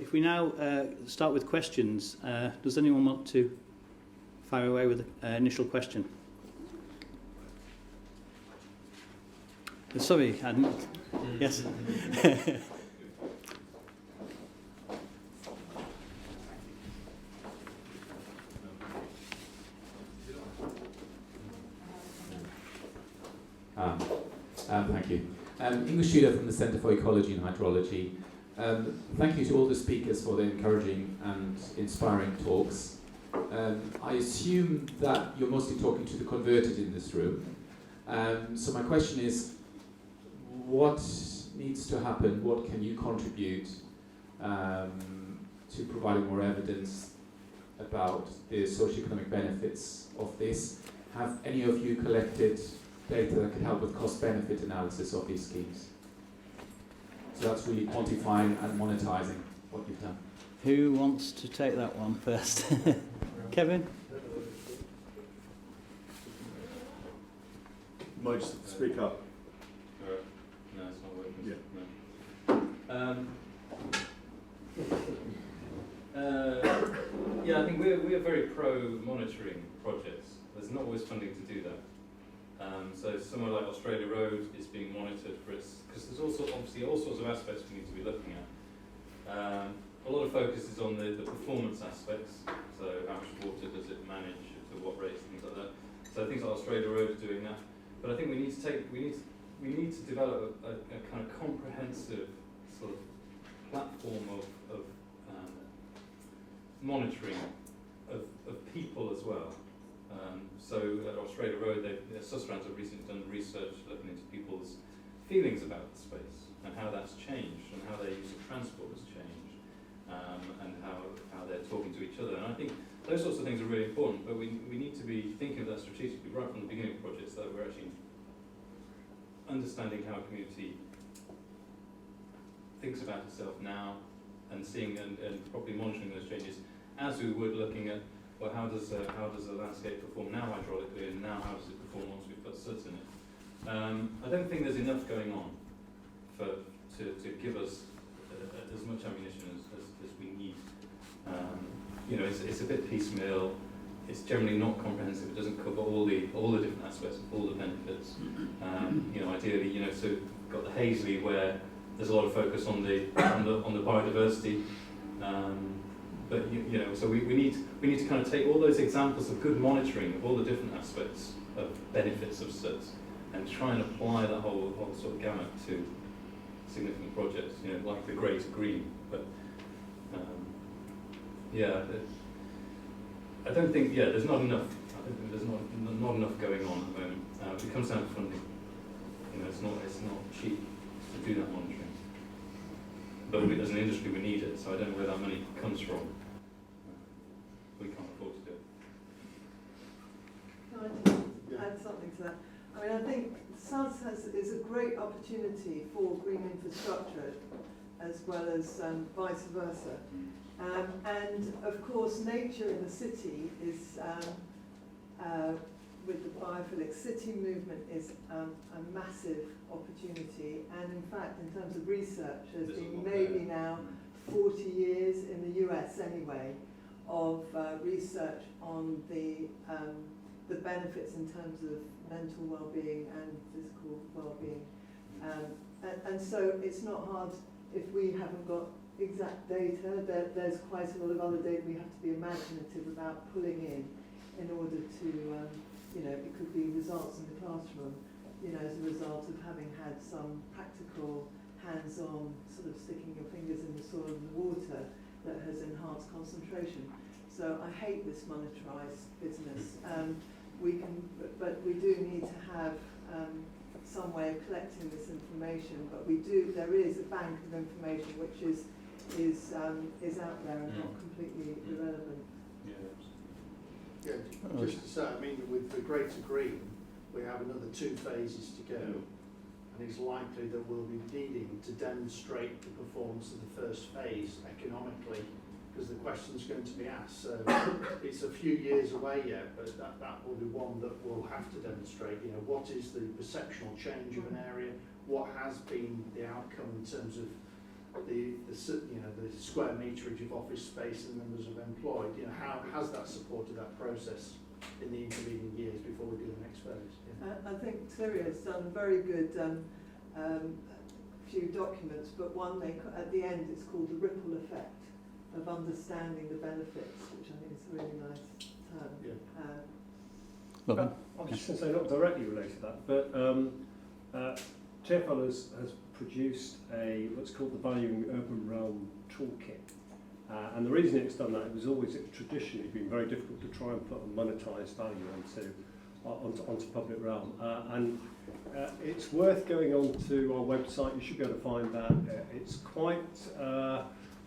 if we now start with questions, does anyone want to fire away with an initial question? Sorry, Adam. Yes. Thank you. English Tudor from the Centre for Ecology and Hydrology. Thank you to all the speakers for the encouraging and inspiring talks. I assume that you're mostly talking to the converted in this room. So my question is, what needs to happen? What can you contribute to providing more evidence about the socioeconomic benefits of this? Have any of you collected data that could help with cost-benefit analysis of these schemes? So that's really quantifying and monetizing what you've done. Who wants to take that one first? Kevin? Might just speak up. No, it's not working. Yeah. Yeah, I think we're very pro-monitoring projects. There's not always funding to do that. So somewhere like Australia Road is being monitored for its, because there's also obviously all sorts of aspects we need to be looking at. A lot of focus is on the performance aspects. So how much water does it manage, to what rates, things like that. So things like Australia Road is doing that. But I think we need to develop a kind of comprehensive sort of platform of monitoring of people as well. So at Australia Road, susdrains have recently done research looking into people's feelings about the space and how that's changed and how their use of transport has changed and how they're talking to each other. And I think those sorts of things are really important, but we need to be thinking of that strategically right from the beginning of projects, so that we're actually understanding how a community thinks about itself now and seeing and properly monitoring those changes as we would looking at, well, how does the landscape perform now hydraulically, and now how does it perform once we've put soot in it? I don't think there's enough going on to give us as much ammunition as we need. It's a bit piecemeal. It's generally not comprehensive. It doesn't cover all the different aspects of all the benefits. Ideally, so we've got the Hazley where there's a lot of focus on the biodiversity. But so we need to kind of take all those examples of good monitoring of all the different aspects of benefits of soot and try and apply that whole sort of gamut to significant projects, like the grey to green. But I don't think there's not enough. I don't think there's not enough going on at the moment. It comes down to funding. It's not cheap to do that monitoring. But as an industry, we need it, so I don't know where that money comes from. We can't afford to do it. Can I just add something to that? I mean, I think SUS is a great opportunity for green infrastructure, as well as vice versa. And of course, nature in the city is, with the biophilic city movement, is a massive opportunity. And in fact, in terms of research, there's been maybe now 40 years in the US anyway of research on the benefits in terms of mental well-being and physical well-being. And so it's not hard if we haven't got exact data. There's quite a lot of other data we have to be imaginative about pulling in order to it could be results in the classroom, as a result of having had some practical, hands-on sort of sticking your fingers in the soil and the water that has enhanced concentration. So I hate this monetarised business. But we do need to have some way of collecting this information. But there is a bank of information which is out there and not completely irrelevant. Yeah, just to say, I mean, with the Greater Green, we have another 2 phases to go, and it's likely that we'll be needing to demonstrate the performance of the first phase economically, because the question's going to be asked. So it's a few years away yet, but that will be one that we'll have to demonstrate. What is the perceptual change of an area? What has been the outcome in terms of the square meterage of office space and numbers of employed. You know, how has that supported that process in the intervening years before we do the next phase? Yeah. I think Syria's done very good few documents, but one at the end it's called the ripple effect of understanding the benefits, which I think is a really nice term. Yeah. Robin? I was just going to say, not directly related to that, but TfL has produced what's called the Valuing Urban Realm Toolkit. And the reason it's done that, it was always traditionally been very difficult to try and put a monetised value onto public realm. And it's worth going onto our website. You should be able to find that. It's quite...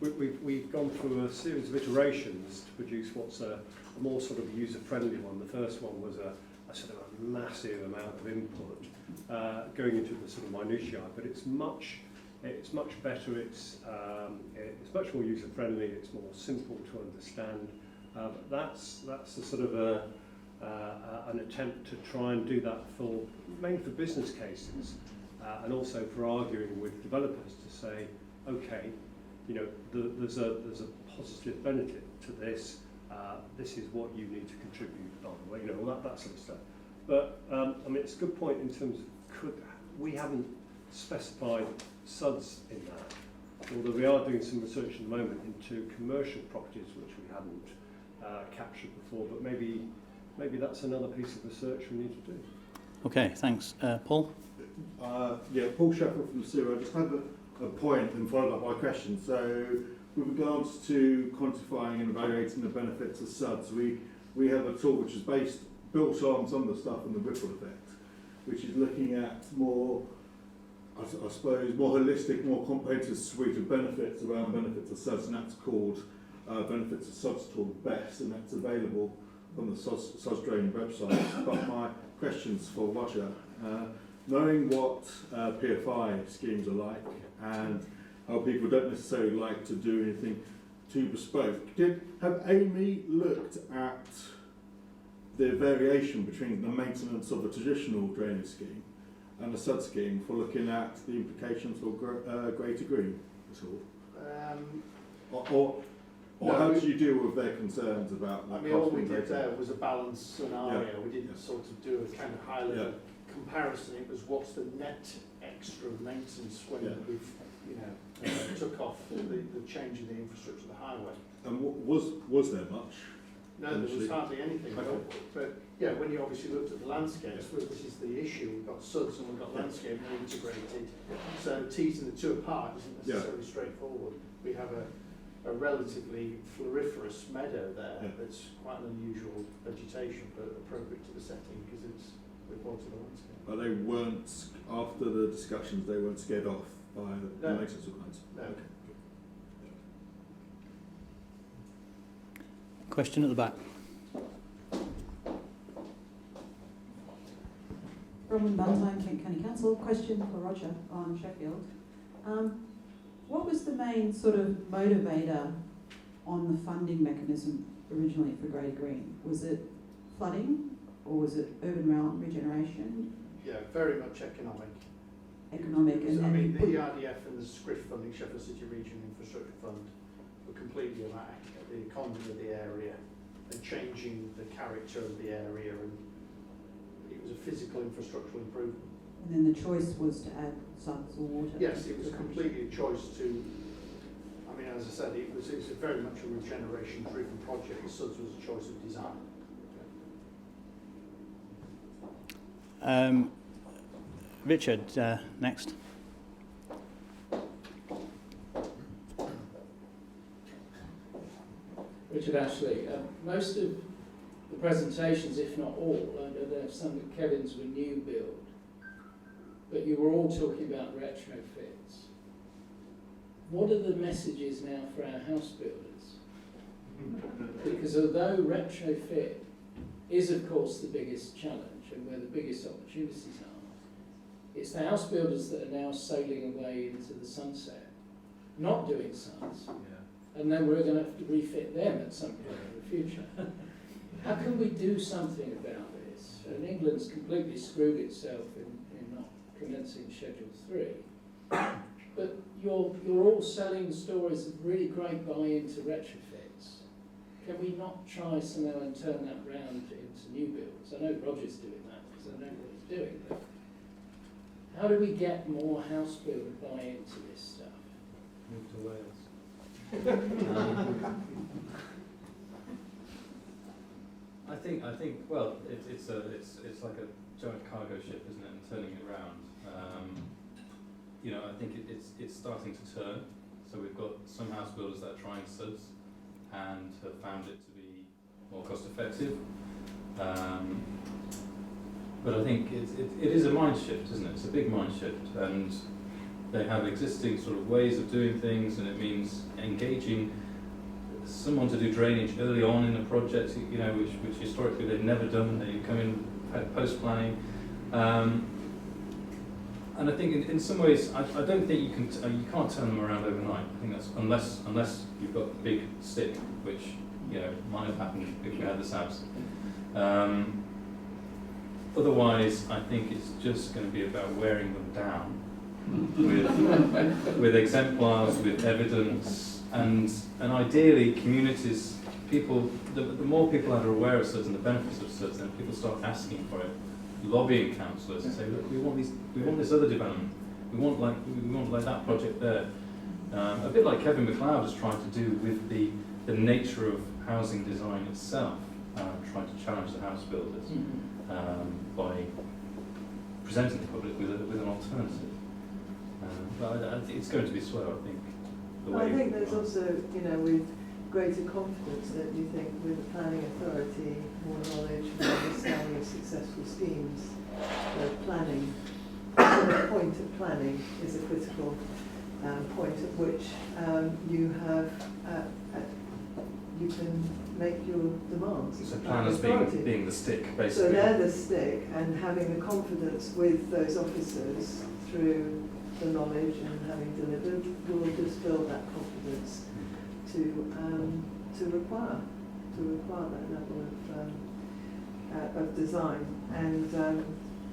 We've gone through a series of iterations to produce what's a more sort of user-friendly one. The first one was a sort of a massive amount of input going into the sort of minutiae, but it's much better. It's much more user-friendly. It's more simple to understand. But that's a sort of an attempt to try and do that mainly for business cases, and also for arguing with developers to say, okay, you know, there's a positive benefit to this. This is what you need to contribute on, you know, all that sort of stuff. But I mean, it's a good point in terms of we haven't specified SUDs in that, although we are doing some research at the moment into commercial properties which we hadn't captured before. But maybe that's another piece of research we need to do. Okay, thanks, Paul. Paul Sheffield from Syria. I just had a point and followed up my question. So, with regards to quantifying and evaluating the benefits of SUDs, we have a tool which is built on some of the stuff in the ripple effect, which is looking at more, I suppose, more holistic, more comprehensive suite of benefits around benefits of SUDs, and that's called Benefits of SUDs Tool BEST, and that's available on the susdrain website. But my question's for Roger. Knowing what PFI schemes are like and how people don't necessarily like to do anything too bespoke, have Amy looked at the variation between the maintenance of a traditional drainage scheme and a SUD scheme for looking at the implications for greater green at all? Or how did you deal with their concerns about? I mean, all we did there was a balanced scenario. Yeah. We didn't sort of do a kind of high-level comparison. It was what's the net extra maintenance when we've, took off the change in the infrastructure of the highway. And was there much? No, there was hardly anything. Okay. But yeah, when you obviously looked at the landscapes, well, this is the issue. We've got SUDs and we've got landscape integrated. So teasing the two apart isn't necessarily straightforward. We have a relatively floriferous meadow there that's quite an unusual vegetation, but appropriate to the setting because it's reported to the landscape. But they weren't, after the discussions, they weren't scared off by the maintenance of lines? No. Okay. Question at the back. Robin Valentine, Kent County Council. Question for Roger on Sheffield. What was the main sort of motivator on the funding mechanism originally for Greater Green? Was it flooding or was it urban realm regeneration? Yeah, very much economic. Economic. And I mean, the ERDF and the SCRIF funding, Sheffield City Region Infrastructure Fund, were completely about the economy of the area and changing the character of the area, and it was a physical infrastructural improvement. And then the choice was to add SUDs or water? Yes, it was completely a choice to, I mean, as I said, it was very much a regeneration-driven project. The SUDs was a choice of design. Richard, next. Richard Ashley. Most of the presentations, if not all, I don't know if some of Kevin's were new build, but you were all talking about retrofits. What are the messages now for our house builders? Because although retrofit is of course the biggest challenge and where the biggest opportunities are, it's the house builders that are now sailing away into the sunset, not doing SUDs, and then we're going to have to refit them at some point in the future. How can we do something about this? And England's completely screwed itself in not commencing Schedule 3. But you're all selling stories of really great buy-in to retrofits. Can we not try somehow and turn that round into new builds? I know Roger's doing that because I know what he's doing, but how do we get more house builder buy into this stuff? Move to Wales. I think. Well, it's like a giant cargo ship, isn't it? And turning it around. You know, I think it's starting to turn. So we've got some house builders that are trying SUDs and have found it to be more cost effective. But I think it is a mind shift, isn't it? It's a big mind shift, and they have existing sort of ways of doing things, and it means engaging someone to do drainage early on in a project, you know, which historically they've never done. They come in post planning, and I think in some ways I don't think you can't turn them around overnight. I think that's unless you've got a big stick, which you know might have happened if we had this house. Otherwise, I think it's just going to be about wearing them down with exemplars, with evidence, and ideally communities, people. The more people that are aware of SUDs and the benefits of SUDs, then people start asking for it, lobbying councillors and say, look, we want this other development, we want like that project there. A bit like Kevin MacLeod is trying to do with the nature of housing design itself, trying to challenge the house builders. By presenting the public with an alternative. But it's going to be slow, I think. I think there's also, you know, with greater confidence that you think with the planning authority, more knowledge and understanding of successful schemes, planning, the point of planning is a critical point at which you have, you can make your demands. So planners being the stick, basically. So they're the stick, and having the confidence with those officers through the knowledge and having delivered will just build that confidence to require that level of design, and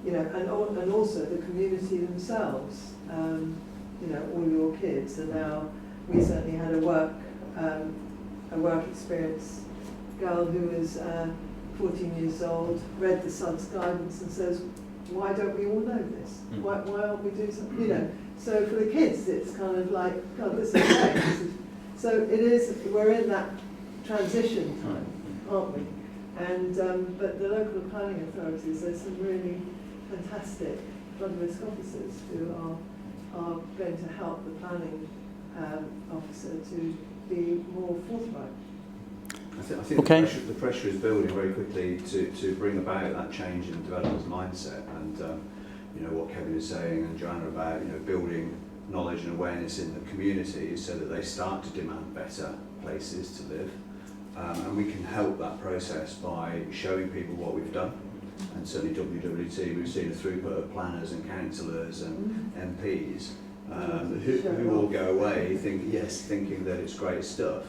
you know, and also the community themselves. You know, all your kids are now. We certainly had a work experience girl who was 14 years old, read the SUDS guidance and says, why don't we all know this? Why aren't we doing something? You know, so for the kids it's kind of like, God, this is great. So it is, we're in that transition time, aren't we? And but the local planning authorities, there's some really fantastic flood risk officers who are going to help the planning officer to be more forthright. I think okay. the pressure is building very quickly to bring about that change in developers' mindset, and you know what Kevin is saying and Joanna about, you know, building knowledge and awareness in the communities so that they start to demand better places to live, and we can help that process by showing people what we've done. And certainly WWT, we've seen a throughput of planners and councillors and MPs who all go away thinking that it's great stuff,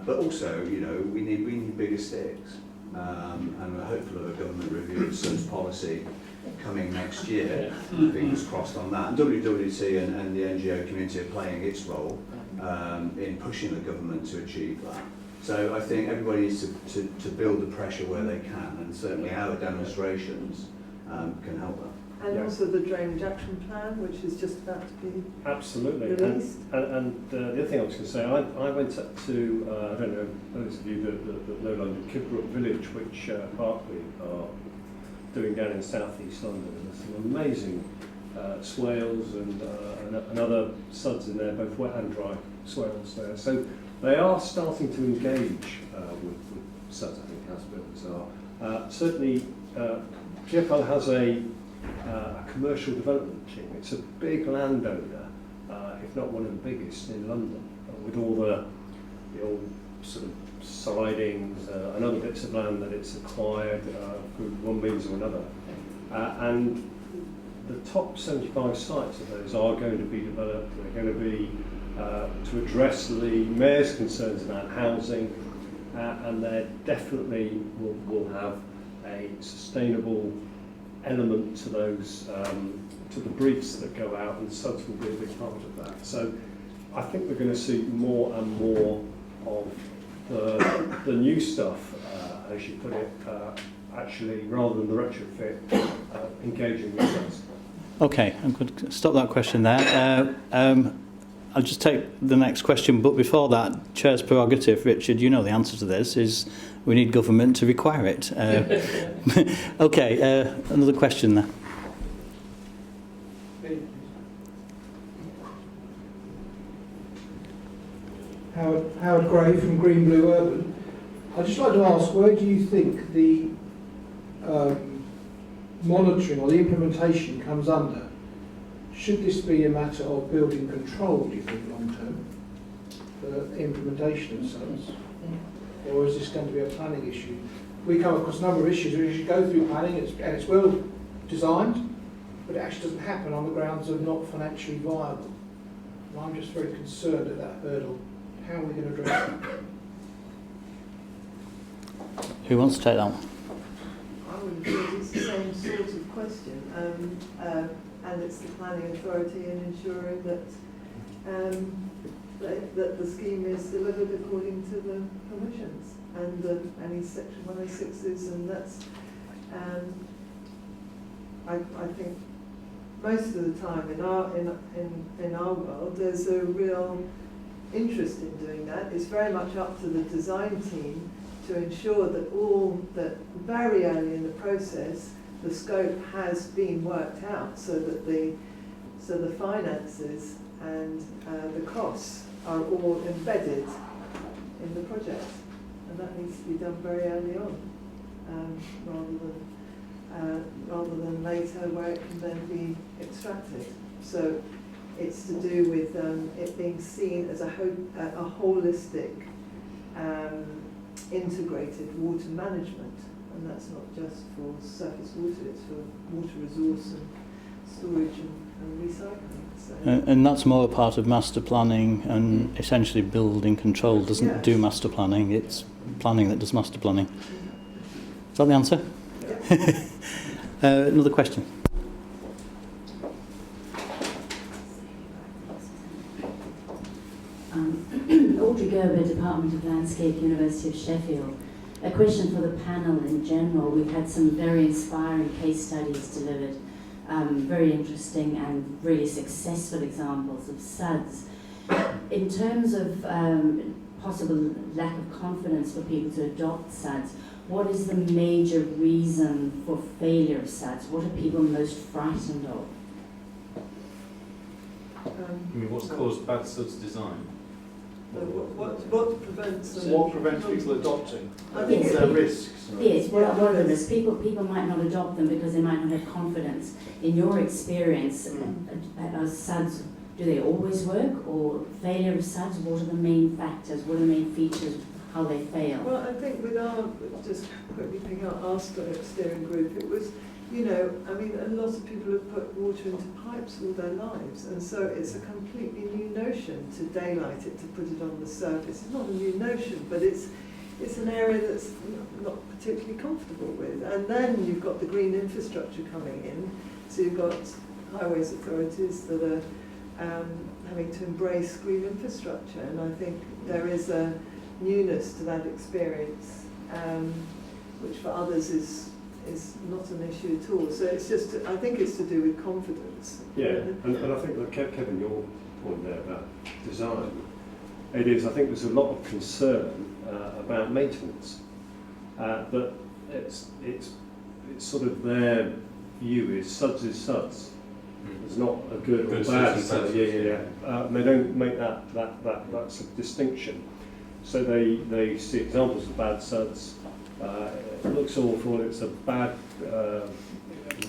but also, you know, we need bigger sticks, and we're hopeful of a government review of SUDS policy coming next year. Fingers crossed on that. And WWT and the NGO community are playing its role in pushing the government to achieve that. So I think everybody needs to build the pressure where they can, and certainly our demonstrations can help that. And also the drainage action plan, which is just about to be released. And the other thing I was going to say, I went up to, I don't know, those of you that know London, Kidbrooke Village, which Berkeley are doing down in South East London. And there's some amazing swales and other SUDs in there, both wet and dry swales there. So they are starting to engage with SUDs, I think house builders are. Certainly, GFL has a commercial development team. It's a big landowner, if not one of the biggest in London, with all the old sort of sidings and other bits of land that it's acquired through one means or another. And the top 75 sites of those are going to be developed. They're going to be to address the mayor's concerns about housing, and they definitely will have a sustainable element to those to the briefs that go out, and suds will be a big part of that. So I think we're going to see more and more of the new stuff, as you put it, actually, rather than the retrofit, engaging with suds. Okay, I'm going to stop that question there. I'll just take the next question, but before that, Chair's prerogative, Richard, you know the answer to this, is we need government to require it. Okay, another question there. Howard Gray from Green Blue Urban. I'd just like to ask, where do you think the monitoring or the implementation comes under? Should this be a matter of building control, do you think, long term, for implementation of SUDS? Or is this going to be a planning issue? We come across a number of issues where you should go through planning and it's well designed, but it actually doesn't happen on the grounds of not financially viable. And I'm just very concerned at that hurdle. How are we going to address that? Who wants to take that one? I would have thought it's the same sort of question, and it's the planning authority and ensuring that that the scheme is delivered according to the permissions and any section 106s, and that's I think most of the time in our world there's a real interest in doing that. It's very much up to the design team to ensure that very early in the process the scope has been worked out, so that the finances and the costs are all embedded in the project, and that needs to be done very early on, rather than later, where it can then be extracted. So it's to do with it being seen as a holistic, integrated water management, and that's not just for surface water, it's for water resource and storage and recycling. So. And that's more a part of master planning, and essentially building control doesn't do master planning, it's planning that does master planning. Is that the answer? Yeah. Another question. Audrey Gerber, Department of Landscape, University of Sheffield. A question for the panel in general. We've had some very inspiring case studies delivered, very interesting and really successful examples of SUDS. In terms of possible lack of confidence for people to adopt SUDS, what is the major reason for failure of SUDS? What are people most frightened of? I mean, what's caused bad SUDS design? What prevents them? What prevents people adopting? I think Yes, There are risks. Yes, what are the risks? People might not adopt them because they might not have confidence. In your experience, SUDS, do they always work, or failure of SUDS? What are the main factors? What are the main features? How they fail? Well, I think with our, just quickly picking up our steering group, it was, I mean, a lot of people have put water into pipes all their lives, and so it's a completely new notion to daylight it, to put it on the surface. It's not a new notion, but it's an area that's not particularly comfortable with. And then you've got the green infrastructure coming in, so you've got highways authorities that are having to embrace green infrastructure, and I think there is a newness to that experience, which for others is not an issue at all. So it's just, I think it's to do with confidence. Yeah, and I think that Kevin, your point there about design, it is, I think there's a lot of concern about maintenance, but it's sort of their view is SUDS is SUDS. There's not a good or bad SUDS. They don't make that sort of distinction. So they see examples of bad SUDS. It looks awful. It's a bad.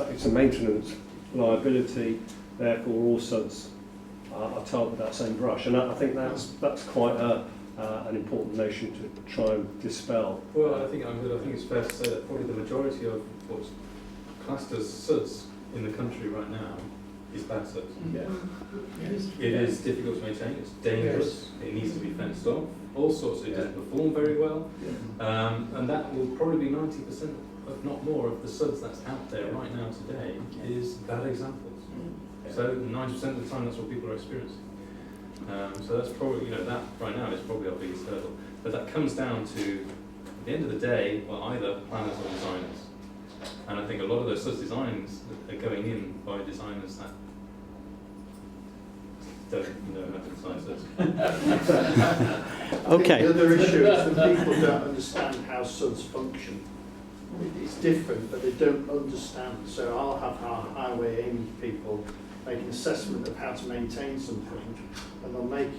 It's a maintenance liability. Therefore, all SUDS are tarred with that same brush. And I think that's quite an important notion to try and dispel. Well, I think it's fair to say that probably the majority of what's classed as SUDS in the country right now is bad SUDS. Yeah. It is difficult to maintain. It's dangerous. It needs to be fenced off. All sorts. It doesn't perform very well, and that will probably be 90% if not more, of the suds that's out there right now today is bad examples. So 90% of the time, that's what people are experiencing. So that's probably, that right now is probably our biggest hurdle. But that comes down to, at the end of the day, well, either planners or designers. And I think a lot of those such designs are going in by designers that don't know how to design suds. Okay. The other issue is that people don't understand how suds function. It's different, but they don't understand. So I'll have our highway aiming people make an assessment of how to maintain something, and they'll make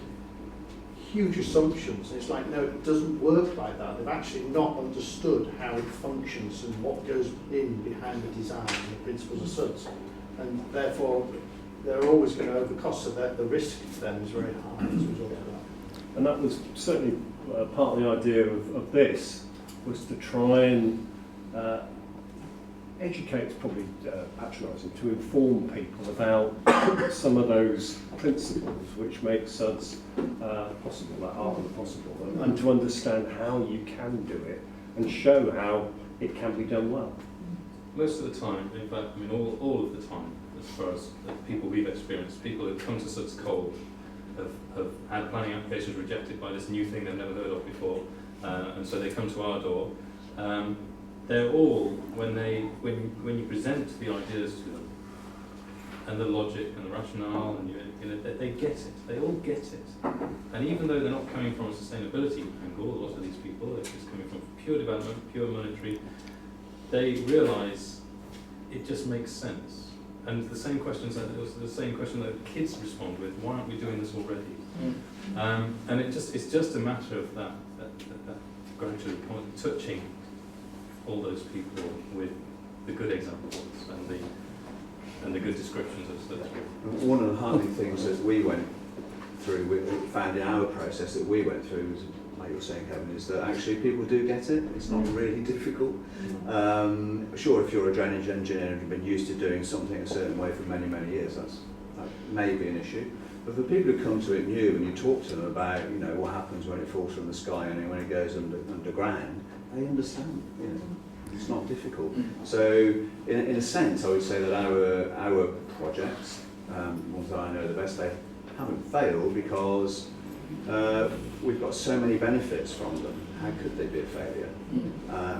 huge assumptions. And it's like, no, it doesn't work like that. They've actually not understood how it functions and what goes in behind the design and the principles of suds. And therefore, they're always going to overcost, so that the risk to them is very high as a result of that. And that was certainly part of the idea of this, was to try and educate, probably patronising, to inform people about some of those principles which make suds possible, that are possible, and to understand how you can do it and show how it can be done well. Most of the time, in fact, I mean all of the time, as far as the people we've experienced, people who've come to suds cold have had planning applications rejected by this new thing they've never heard of before, and so they come to our door. They're all, when you present the ideas to them, and the logic and the rationale, and they get it. They all get it. And even though they're not coming from a sustainability angle, a lot of these people, they're just coming from pure development, pure monetary, they realise it just makes sense. And the same questions that the same question that kids respond with: why aren't we doing this already? And it's just a matter of that gradually touching all those people with the good examples and the good descriptions of stuff. One of the heartening things that we went through, we found in our process that we went through, was, like you were saying, Kevin, is that actually people do get it. It's not really difficult. Sure, if you're a drainage engineer and you've been used to doing something a certain way for many, many years, that may be an issue. But for people who come to it new and you talk to them about, what happens when it falls from the sky and when it goes underground, they understand. It's not difficult. So, in a sense, I would say that our projects, ones that I know the best, they haven't failed because we've got so many benefits from them. How could they be a failure?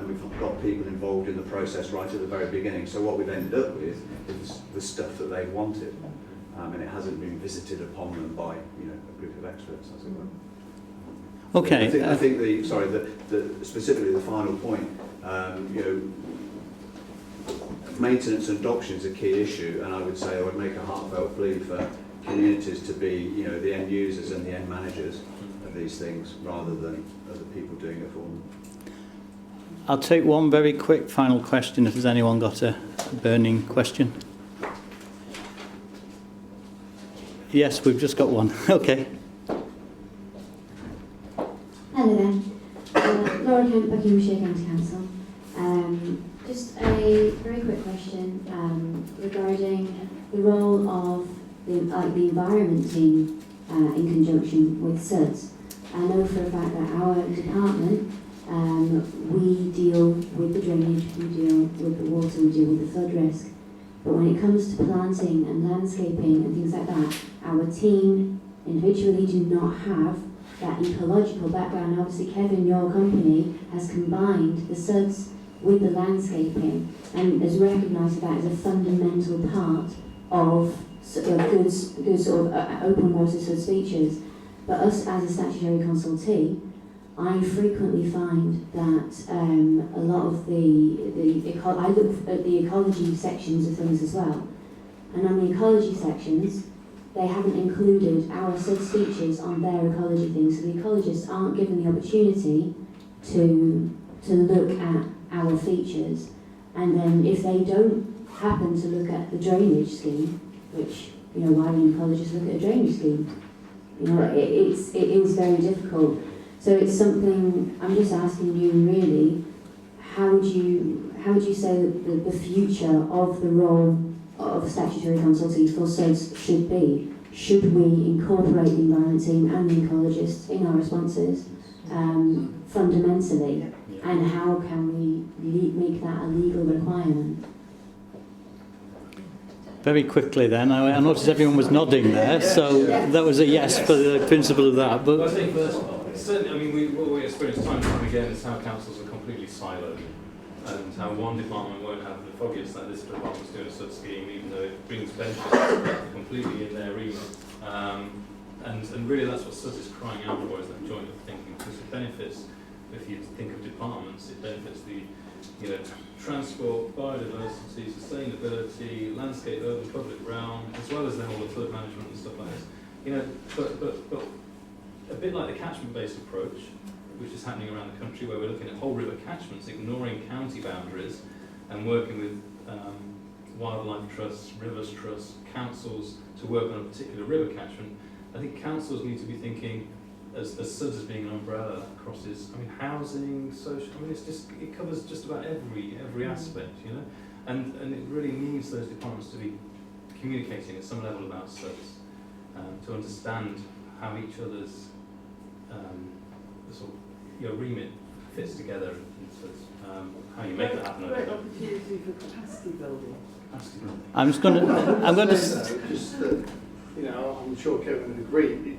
We've got people involved in the process right at the very beginning. So what we've ended up with is the stuff that they wanted, and it hasn't been visited upon them by a group of experts, as it were. Okay. I think specifically the final point, maintenance and adoption is a key issue, and I would say I would make a heartfelt plea for communities to be, the end users and the end managers of these things, rather than other people doing it for them. I'll take one very quick final question if there's anyone got a burning question. Yes, we've just got one. Okay. Hello there. Laura Kemp, Buckinghamshire County Council. Just a very quick question regarding the role of the environment team in conjunction with SUDS. I know for a fact that our department, we deal with the drainage, we deal with the water, we deal with the flood risk. But when it comes to planting and landscaping and things like that, our team individually do not have that ecological background. Obviously, Kevin, your company, has combined the SUDS with the landscaping and has recognised that as a fundamental part of good sort of open water SUDS features. But us as a statutory consultee, I frequently find that a lot of I look at the ecology sections of things as well, and on the ecology sections, they haven't included our SUDS features on their ecology things, so the ecologists aren't given the opportunity to look at our features. And then if they don't happen to look at the drainage scheme, which, why would an ecologist look at a drainage scheme? It is very difficult. So it's something I'm just asking you really, how would you say that the future of the role of a statutory consultee for SUDS should be? Should we incorporate the environment team and the ecologists in our responses fundamentally? and how can we make that a legal requirement? Very quickly then, I noticed everyone was nodding there, so that was a yes for the principle of that. Well, I But think certainly, I mean, what we experience time and time again is how councils are completely siloed, and how one department won't have the foggiest that this department's doing a sub scheme, even though it brings benefits completely in their remit. And really, that's what SUD is crying out for, is that joint thinking, because it benefits. If you think of departments, it benefits the, transport, biodiversity, sustainability, landscape, urban, public realm, as well as then all the flood management and stuff like this. But a bit like the catchment-based approach, which is happening around the country, where we're looking at whole river catchments, ignoring county boundaries, and working with wildlife trusts, rivers trusts, councils to work on a particular river catchment. I think councils need to be thinking as SUD as being an umbrella that crosses, housing, social, it covers just about every aspect, and it really needs those departments to be communicating at some level about SUDs, to understand how each other's remit fits together in SUDs, how you make that happen. Great opportunity for capacity building. I'm going to. Just that, I'm sure Kevin would agree.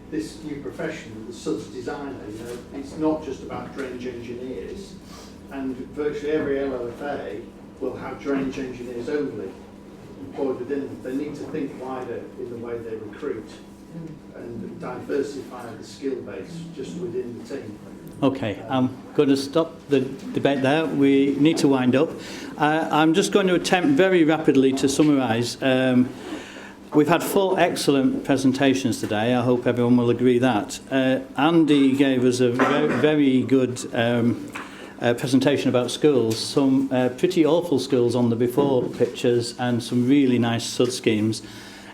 This new profession, the SUDS designer, it's not just about drainage engineers, and virtually every LLFA will have drainage engineers only employed within them. They need to think wider in the way they recruit and diversify the skill base just within the team. Okay, I'm going to stop the debate there. We need to wind up. I'm just going to attempt very rapidly to summarise. We've had 4 excellent presentations today. I hope everyone will agree that. Andy gave us a very good presentation about schools, some pretty awful schools on the before pictures, and some really nice SUD schemes.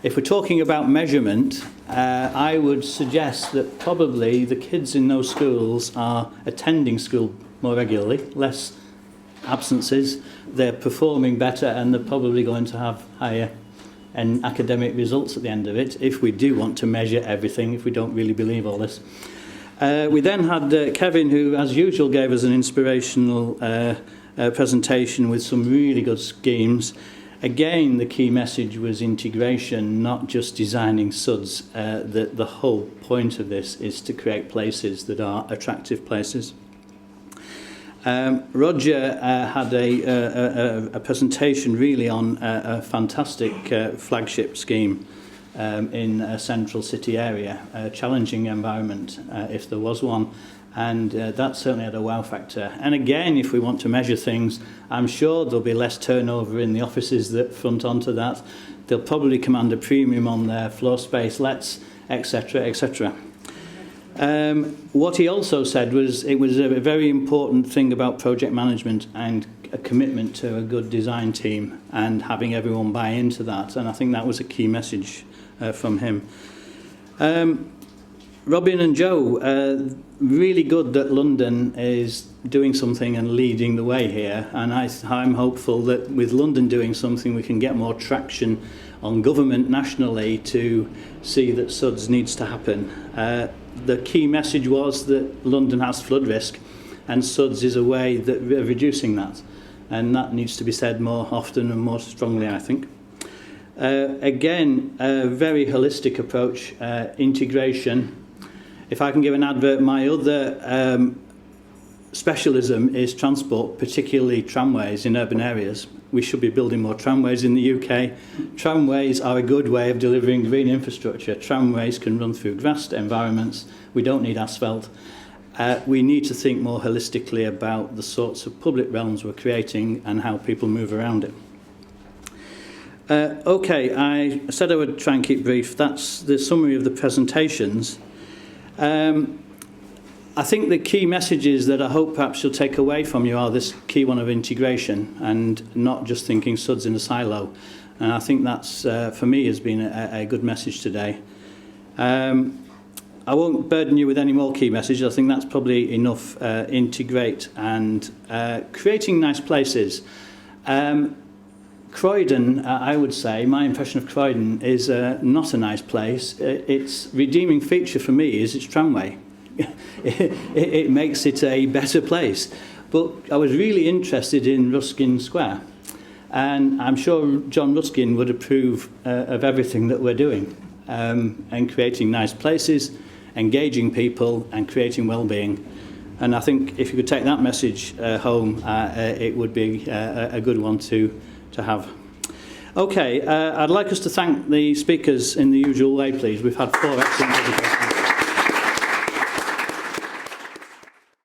If we're talking about measurement, I would suggest that probably the kids in those schools are attending school more regularly, less absences, they're performing better, and they're probably going to have higher and academic results at the end of it, if we do want to measure everything, if we don't really believe all this. We then had Kevin, who as usual gave us an inspirational presentation with some really good schemes. Again, the key message was integration, not just designing SUDs. The whole point of this is to create places that are attractive places. Roger had a presentation really on a fantastic flagship scheme in a central city area, a challenging environment if there was one, and that certainly had a wow factor. And again, if we want to measure things, I'm sure there'll be less turnover in the offices that front onto that. They'll probably command a premium on their floor space lets, etc., etc. What he also said was it was a very important thing about project management and a commitment to a good design team and having everyone buy into that, and I think that was a key message from him. Robin and Joe, really good that London is doing something and leading the way here, and I'm hopeful that with London doing something we can get more traction on government nationally to see that SUDS needs to happen. The key message was that London has flood risk, and SUDS is a way that of reducing that, and that needs to be said more often and more strongly, I think. Again, a very holistic approach, integration. If I can give an advert, my other specialism is transport, particularly tramways in urban areas. We should be building more tramways in the UK. Tramways are a good way of delivering green infrastructure. Tramways can run through grassed environments. We don't need asphalt. We need to think more holistically about the sorts of public realms we're creating and how people move around it. Okay, I said I would try and keep brief. That's the summary of the presentations. I think the key messages that I hope perhaps you'll take away from you are this key one of integration and not just thinking SUDS in a silo. And I think that's, for me, has been a good message today. I won't burden you with any more key messages. I think that's probably enough. Integrate and creating nice places. Croydon, I would say, my impression of Croydon is not a nice place. Its redeeming feature for me is its tramway. it makes it a better place. But I was really interested in Ruskin Square, and I'm sure John Ruskin would approve of everything that we're doing, and creating nice places, engaging people and creating well-being. And I think if you could take that message home, it would be a good one to have. Okay, I'd like us to thank the speakers in the usual way, please. We've had 4 excellent presentations.